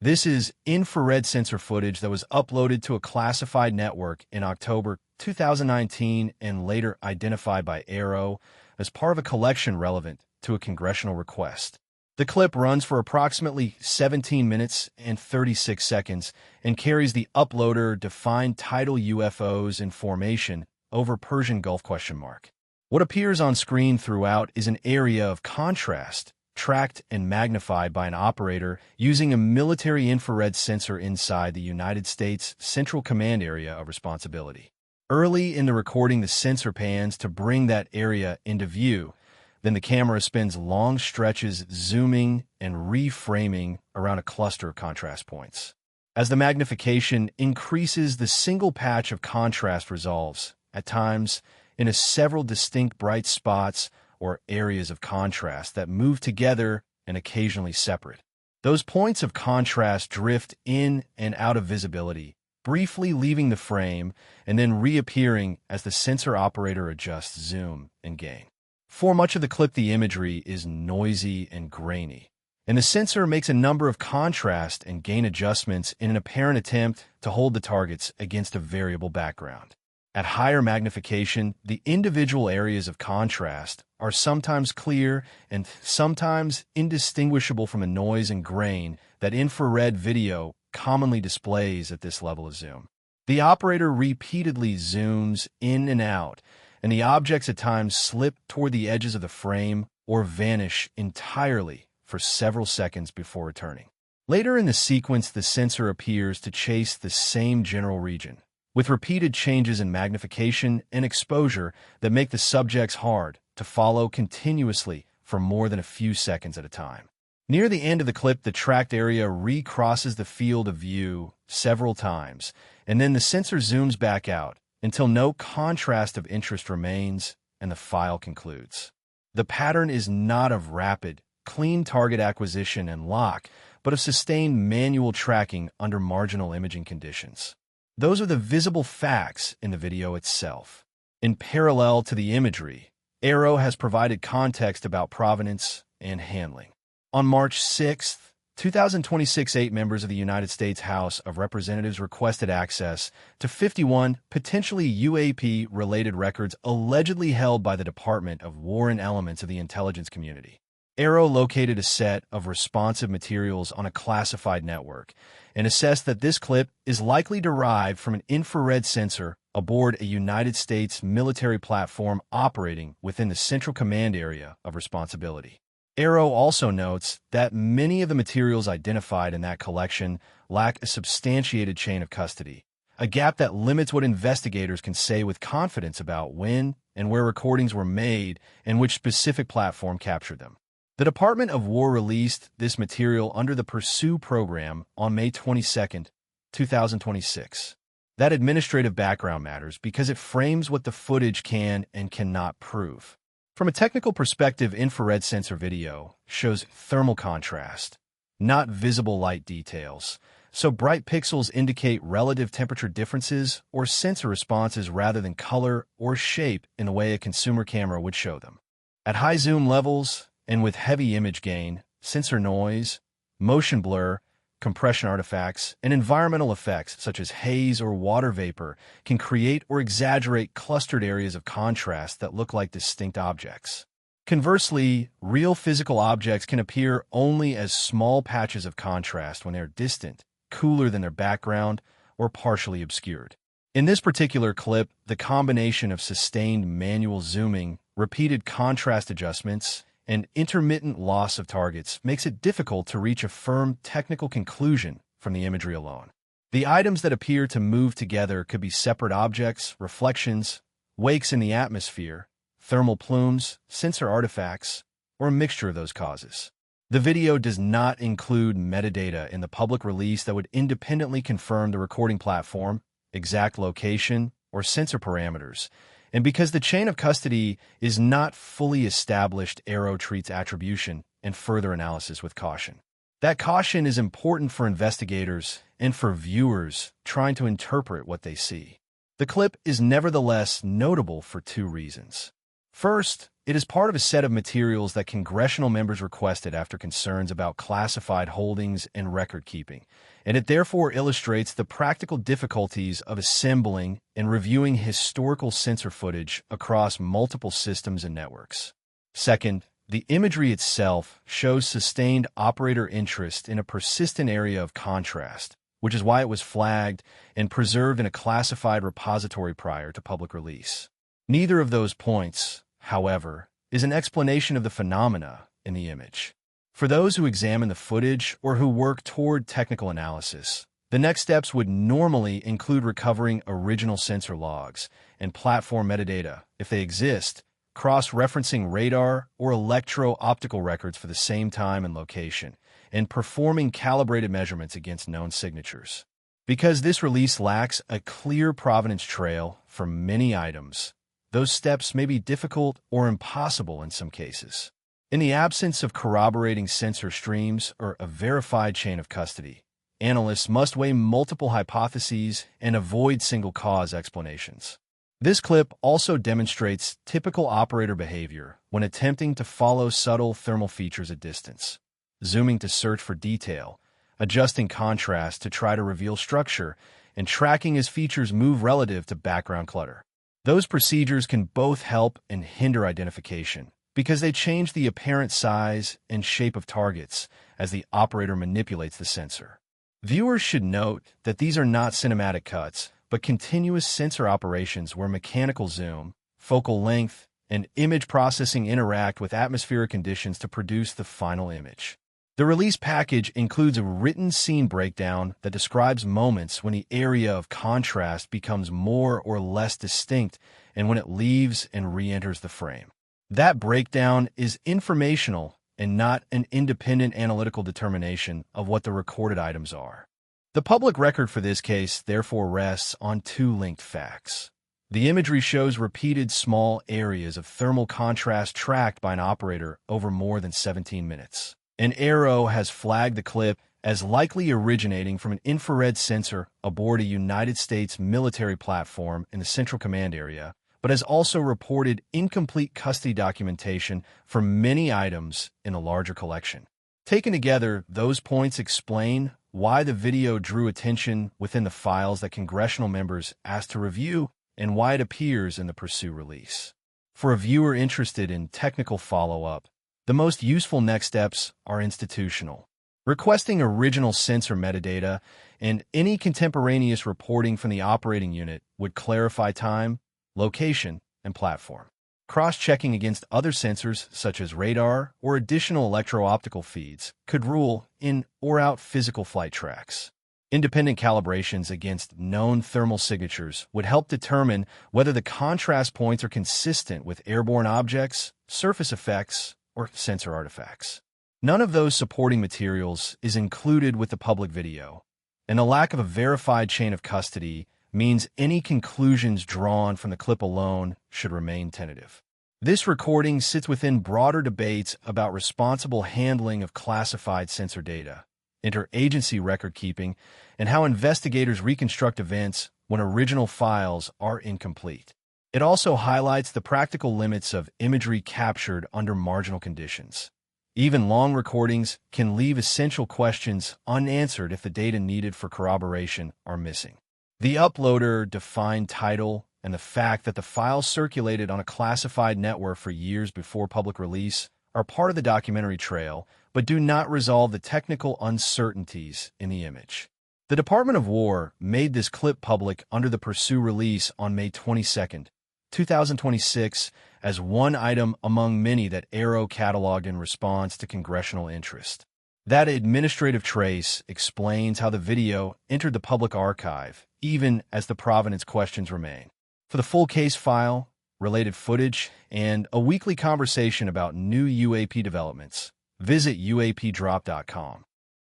This is infrared sensor footage that was uploaded to a classified network in October 2019 and later identified by AARO as part of a collection relevant to a congressional request. The clip runs for approximately 17 minutes and 36 seconds and carries the uploader-defined title UFOs in formation over Persian Gulf ? What appears on screen throughout is an area of contrast, tracked and magnified by an operator using a military infrared sensor inside the United States Central Command Area of Responsibility. Early in the recording, the sensor pans to bring that area into view. Then the camera spends long stretches zooming and reframing around a cluster of contrast points. As the magnification increases, the single patch of contrast resolves, at times, into several distinct bright spots or areas of contrast that move together and occasionally separate. Those points of contrast drift in and out of visibility, briefly leaving the frame and then reappearing as the sensor operator adjusts zoom and gain. For much of the clip, the imagery is noisy and grainy, and the sensor makes a number of contrast and gain adjustments in an apparent attempt to hold the targets against a variable background. At higher magnification, the individual areas of contrast are sometimes clear and sometimes indistinguishable from the noise and grain that infrared video commonly displays at this level of zoom. The operator repeatedly zooms in and out, and the objects at times slip toward the edges of the frame or vanish entirely for several seconds before returning. Later in the sequence, the sensor appears to chase the same general region, with repeated changes in magnification and exposure that make the subjects hard to follow continuously for more than a few seconds at a time. Near the end of the clip, the tracked area recrosses the field of view several times, and then the sensor zooms back out until no contrast of interest remains and the file concludes. The pattern is not of rapid, clean target acquisition and lock, but of sustained manual tracking under marginal imaging conditions. Those are the visible facts in the video itself. In parallel to the imagery, AARO has provided context about provenance and handling. On March 6, 2026, 8 members of the United States House of Representatives requested access to 51 potentially UAP-related records allegedly held by the Department of War and elements of the intelligence community. AARO located a set of responsive materials on a classified network and assessed that this clip is likely derived from an infrared sensor aboard a United States military platform operating within the Central Command Area of Responsibility. AARO also notes that many of the materials identified in that collection lack a substantiated chain of custody, a gap that limits what investigators can say with confidence about when and where recordings were made and which specific platform captured them. The Department of War released this material under the Pursue program on May 22, 2026. That administrative background matters because it frames what the footage can and cannot prove. From a technical perspective, infrared sensor video shows thermal contrast, not visible light details, so bright pixels indicate relative temperature differences or sensor responses rather than color or shape in the way a consumer camera would show them. At high zoom levels, and with heavy image gain, sensor noise, motion blur, compression artifacts, and environmental effects such as haze or water vapor can create or exaggerate clustered areas of contrast that look like distinct objects. Conversely, real physical objects can appear only as small patches of contrast when they are distant, cooler than their background, or partially obscured. In this particular clip, the combination of sustained manual zooming, repeated contrast adjustments, and intermittent loss of targets makes it difficult to reach a firm technical conclusion from the imagery alone. The items that appear to move together could be separate objects, reflections, wakes in the atmosphere, thermal plumes, sensor artifacts, or a mixture of those causes. The video does not include metadata in the public release that would independently confirm the recording platform, exact location, or sensor parameters, and because the chain of custody is not fully established, AARO treats attribution and further analysis with caution. That caution is important for investigators and for viewers trying to interpret what they see. The clip is nevertheless notable for two reasons. First, it is part of a set of materials that congressional members requested after concerns about classified holdings and record-keeping, and it therefore illustrates the practical difficulties of assembling and reviewing historical sensor footage across multiple systems and networks. Second, the imagery itself shows sustained operator interest in a persistent area of contrast, which is why it was flagged and preserved in a classified repository prior to public release. Neither of those points, however, is an explanation of the phenomena in the image. For those who examine the footage or who work toward technical analysis, the next steps would normally include recovering original sensor logs and platform metadata, if they exist, cross-referencing radar or electro-optical records for the same time and location, and performing calibrated measurements against known signatures. Because this release lacks a clear provenance trail for many items, those steps may be difficult or impossible in some cases. In the absence of corroborating sensor streams or a verified chain of custody, analysts must weigh multiple hypotheses and avoid single-cause explanations. This clip also demonstrates typical operator behavior when attempting to follow subtle thermal features at distance, zooming to search for detail, adjusting contrast to try to reveal structure, and tracking as features move relative to background clutter. Those procedures can both help and hinder identification because they change the apparent size and shape of targets as the operator manipulates the sensor. Viewers should note that these are not cinematic cuts, but continuous sensor operations where mechanical zoom, focal length, and image processing interact with atmospheric conditions to produce the final image. The release package includes a written scene breakdown that describes moments when the area of contrast becomes more or less distinct and when it leaves and re-enters the frame. That breakdown is informational and not an independent analytical determination of what the recorded items are. The public record for this case therefore rests on two linked facts. The imagery shows repeated small areas of thermal contrast tracked by an operator over more than 17 minutes. An AARO has flagged the clip as likely originating from an infrared sensor aboard a United States military platform in the Central Command area, but has also reported incomplete custody documentation for many items in the larger collection. Taken together, those points explain why the video drew attention within the files that congressional members asked to review and why it appears in the Pursue release. For a viewer interested in technical follow-up, the most useful next steps are institutional. Requesting original sensor metadata and any contemporaneous reporting from the operating unit would clarify time, location, and platform. Cross-checking against other sensors such as radar or additional electro-optical feeds could rule in or out physical flight tracks. Independent calibrations against known thermal signatures would help determine whether the contrast points are consistent with airborne objects, surface effects, or sensor artifacts. None of those supporting materials is included with the public video, and the lack of a verified chain of custody means any conclusions drawn from the clip alone should remain tentative. This recording sits within broader debates about responsible handling of classified sensor data, interagency record keeping, and how investigators reconstruct events when original files are incomplete. It also highlights the practical limits of imagery captured under marginal conditions. Even long recordings can leave essential questions unanswered if the data needed for corroboration are missing. The uploader defined title and the fact that the files circulated on a classified network for years before public release are part of the documentary trail, but do not resolve the technical uncertainties in the image. The Department of War made this clip public under the Pursue release on May 22, 2026, as one item among many that AARO cataloged in response to congressional interest. That administrative trace explains how the video entered the public archive, even as the provenance questions remain. For the full case file, related footage, and a weekly conversation about new UAP developments, visit UAPDrop.com.